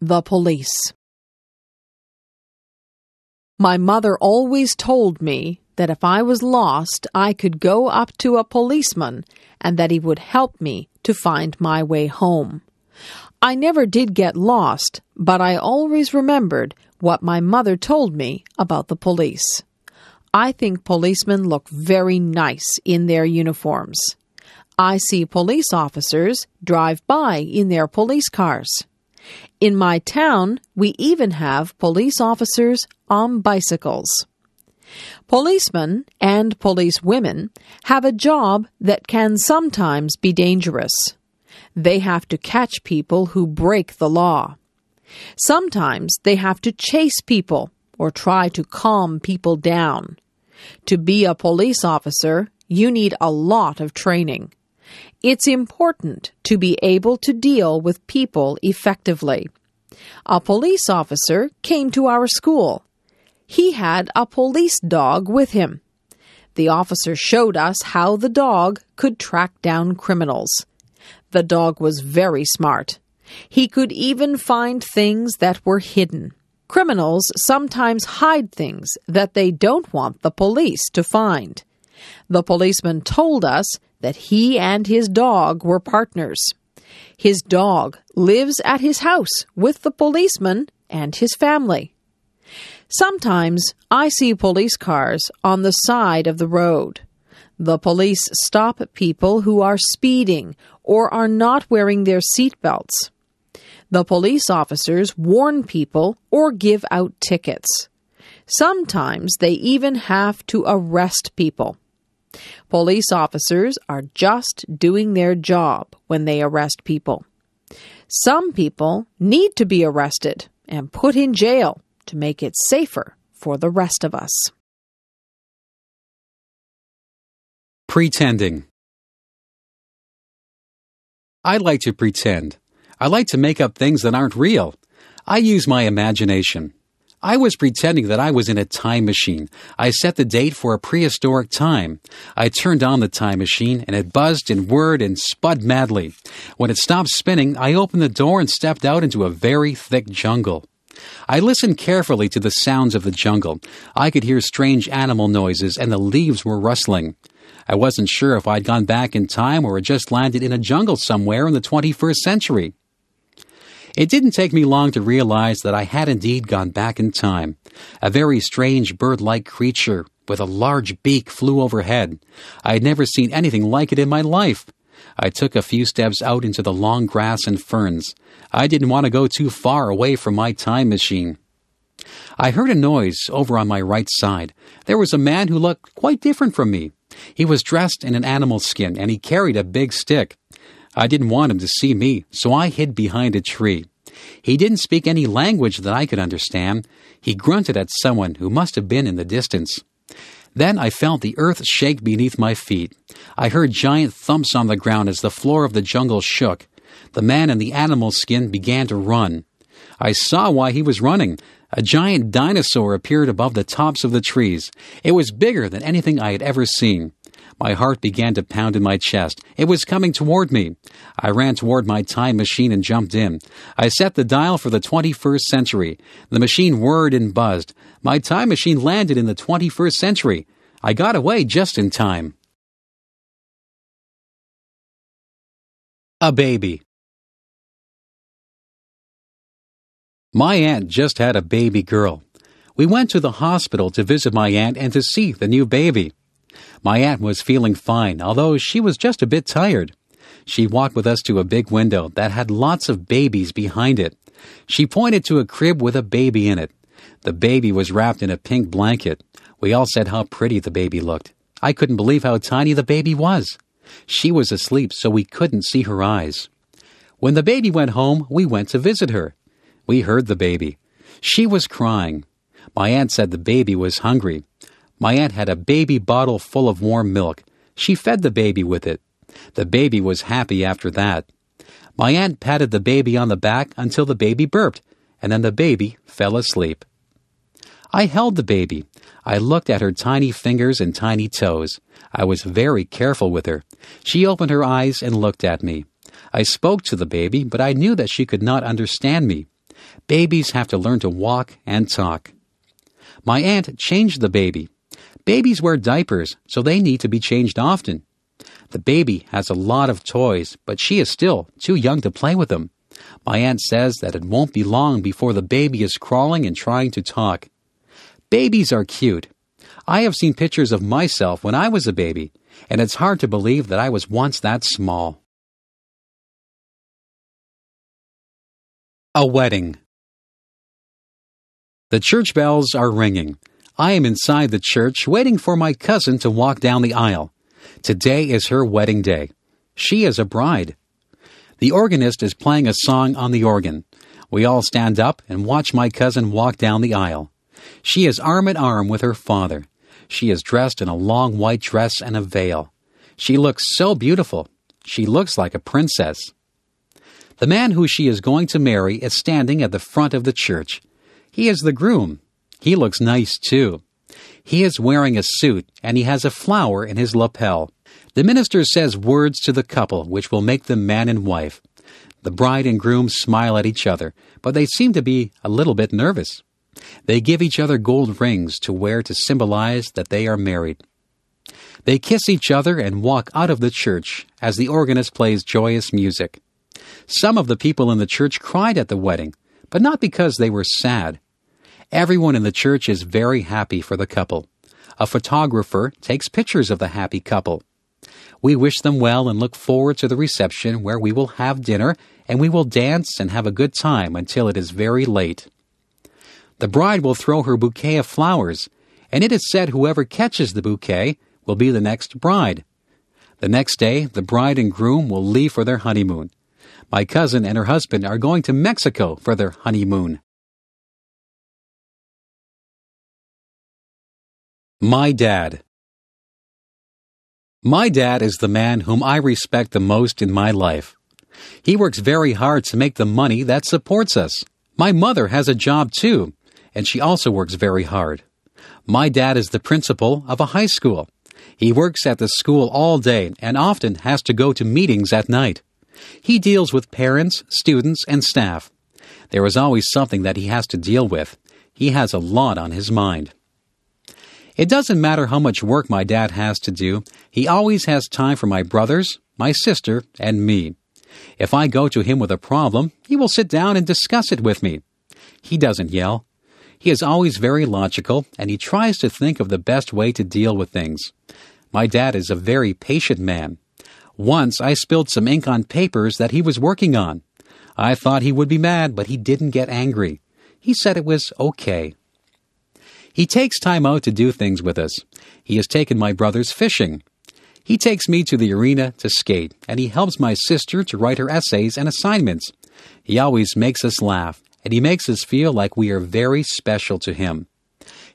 The police. My mother always told me that if I was lost, I could go up to a policeman and that he would help me to find my way home. I never did get lost, but I always remembered what my mother told me about the police. I think policemen look very nice in their uniforms. I see police officers drive by in their police cars. In my town, we even have police officers on bicycles. Policemen and policewomen have a job that can sometimes be dangerous. They have to catch people who break the law. Sometimes they have to chase people or try to calm people down. To be a police officer, you need a lot of training. It's important to be able to deal with people effectively. A police officer came to our school. He had a police dog with him. The officer showed us how the dog could track down criminals. The dog was very smart. He could even find things that were hidden. Criminals sometimes hide things that they don't want the police to find. The policeman told us that he and his dog were partners. His dog lives at his house with the policeman and his family. Sometimes I see police cars on the side of the road. The police stop people who are speeding or are not wearing their seat belts. The police officers warn people or give out tickets. Sometimes they even have to arrest people. Police officers are just doing their job when they arrest people. Some people need to be arrested and put in jail to make it safer for the rest of us. Pretending. I like to pretend. I like to make up things that aren't real. I use my imagination. I was pretending that I was in a time machine. I set the date for a prehistoric time. I turned on the time machine, and it buzzed and whirred and spud madly. When it stopped spinning, I opened the door and stepped out into a very thick jungle. I listened carefully to the sounds of the jungle. I could hear strange animal noises, and the leaves were rustling. I wasn't sure if I'd gone back in time or had just landed in a jungle somewhere in the 21st century. It didn't take me long to realize that I had indeed gone back in time. A very strange bird-like creature with a large beak flew overhead. I had never seen anything like it in my life. I took a few steps out into the long grass and ferns. I didn't want to go too far away from my time machine. I heard a noise over on my right side. There was a man who looked quite different from me. He was dressed in an animal skin, and he carried a big stick. I didn't want him to see me, so I hid behind a tree. He didn't speak any language that I could understand. He grunted at someone who must have been in the distance. Then I felt the earth shake beneath my feet. I heard giant thumps on the ground as the floor of the jungle shook. The man in the animal skin began to run. I saw why he was running. A giant dinosaur appeared above the tops of the trees. It was bigger than anything I had ever seen. My heart began to pound in my chest. It was coming toward me. I ran toward my time machine and jumped in. I set the dial for the 21st century. The machine whirred and buzzed. My time machine landed in the 21st century. I got away just in time. A baby. My aunt just had a baby girl. We went to the hospital to visit my aunt and to see the new baby. My aunt was feeling fine, although she was just a bit tired. She walked with us to a big window that had lots of babies behind it. She pointed to a crib with a baby in it. The baby was wrapped in a pink blanket. We all said how pretty the baby looked. I couldn't believe how tiny the baby was. She was asleep, so we couldn't see her eyes. When the baby went home, we went to visit her. We heard the baby. She was crying. My aunt said the baby was hungry. My aunt had a baby bottle full of warm milk. She fed the baby with it. The baby was happy after that. My aunt patted the baby on the back until the baby burped, and then the baby fell asleep. I held the baby. I looked at her tiny fingers and tiny toes. I was very careful with her. She opened her eyes and looked at me. I spoke to the baby, but I knew that she could not understand me. Babies have to learn to walk and talk. My aunt changed the baby. Babies wear diapers, so they need to be changed often. The baby has a lot of toys, but she is still too young to play with them. My aunt says that it won't be long before the baby is crawling and trying to talk. Babies are cute. I have seen pictures of myself when I was a baby, and it's hard to believe that I was once that small. A wedding. The church bells are ringing. I am inside the church waiting for my cousin to walk down the aisle. Today is her wedding day. She is a bride. The organist is playing a song on the organ. We all stand up and watch my cousin walk down the aisle. She is arm in arm with her father. She is dressed in a long white dress and a veil. She looks so beautiful. She looks like a princess. The man who she is going to marry is standing at the front of the church. He is the groom. He looks nice, too. He is wearing a suit, and he has a flower in his lapel. The minister says words to the couple which will make them man and wife. The bride and groom smile at each other, but they seem to be a little bit nervous. They give each other gold rings to wear to symbolize that they are married. They kiss each other and walk out of the church as the organist plays joyous music. Some of the people in the church cried at the wedding, but not because they were sad. Everyone in the church is very happy for the couple. A photographer takes pictures of the happy couple. We wish them well and look forward to the reception where we will have dinner and we will dance and have a good time until it is very late. The bride will throw her bouquet of flowers, and it is said whoever catches the bouquet will be the next bride. The next day, the bride and groom will leave for their honeymoon. My cousin and her husband are going to Mexico for their honeymoon. My dad. My dad is the man whom I respect the most in my life. He works very hard to make the money that supports us. My mother has a job too, and she also works very hard. My dad is the principal of a high school. He works at the school all day and often has to go to meetings at night. He deals with parents, students, and staff. There is always something that he has to deal with. He has a lot on his mind. It doesn't matter how much work my dad has to do, he always has time for my brothers, my sister, and me. If I go to him with a problem, he will sit down and discuss it with me. He doesn't yell. He is always very logical, and he tries to think of the best way to deal with things. My dad is a very patient man. Once I spilled some ink on papers that he was working on. I thought he would be mad, but he didn't get angry. He said it was okay. He takes time out to do things with us. He has taken my brothers fishing. He takes me to the arena to skate, and he helps my sister to write her essays and assignments. He always makes us laugh, and he makes us feel like we are very special to him.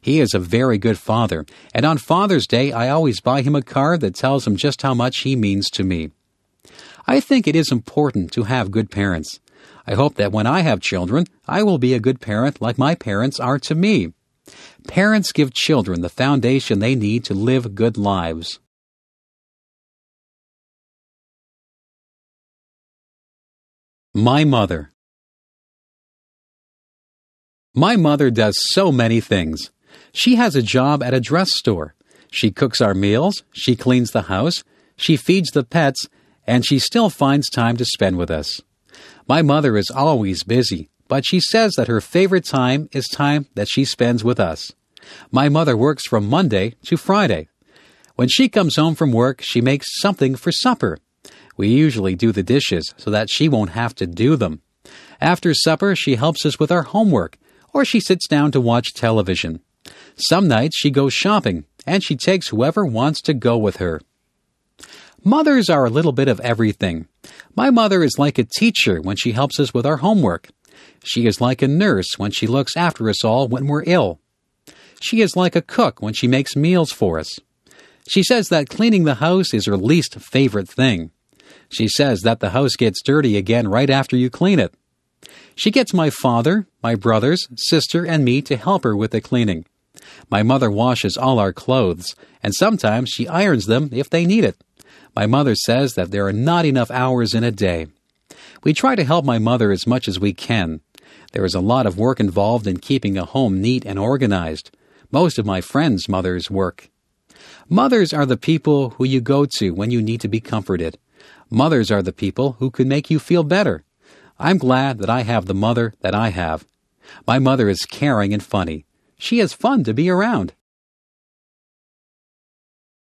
He is a very good father, and on Father's Day I always buy him a card that tells him just how much he means to me. I think it is important to have good parents. I hope that when I have children, I will be a good parent like my parents are to me. Parents give children the foundation they need to live good lives. My mother. My mother does so many things. She has a job at a dress store. She cooks our meals, she cleans the house, she feeds the pets, and she still finds time to spend with us. My mother is always busy, but she says that her favorite time is time that she spends with us. My mother works from Monday to Friday. When she comes home from work, she makes something for supper. We usually do the dishes so that she won't have to do them. After supper, she helps us with our homework, or she sits down to watch television. Some nights she goes shopping, and she takes whoever wants to go with her. Mothers are a little bit of everything. My mother is like a teacher when she helps us with our homework. She is like a nurse when she looks after us all when we're ill. She is like a cook when she makes meals for us. She says that cleaning the house is her least favorite thing. She says that the house gets dirty again right after you clean it. She gets my father, my brothers, sister, and me to help her with the cleaning. My mother washes all our clothes, and sometimes she irons them if they need it. My mother says that there are not enough hours in a day. We try to help my mother as much as we can. There is a lot of work involved in keeping a home neat and organized. Most of my friends' mothers work. Mothers are the people who you go to when you need to be comforted. Mothers are the people who can make you feel better. I'm glad that I have the mother that I have. My mother is caring and funny. She is fun to be around.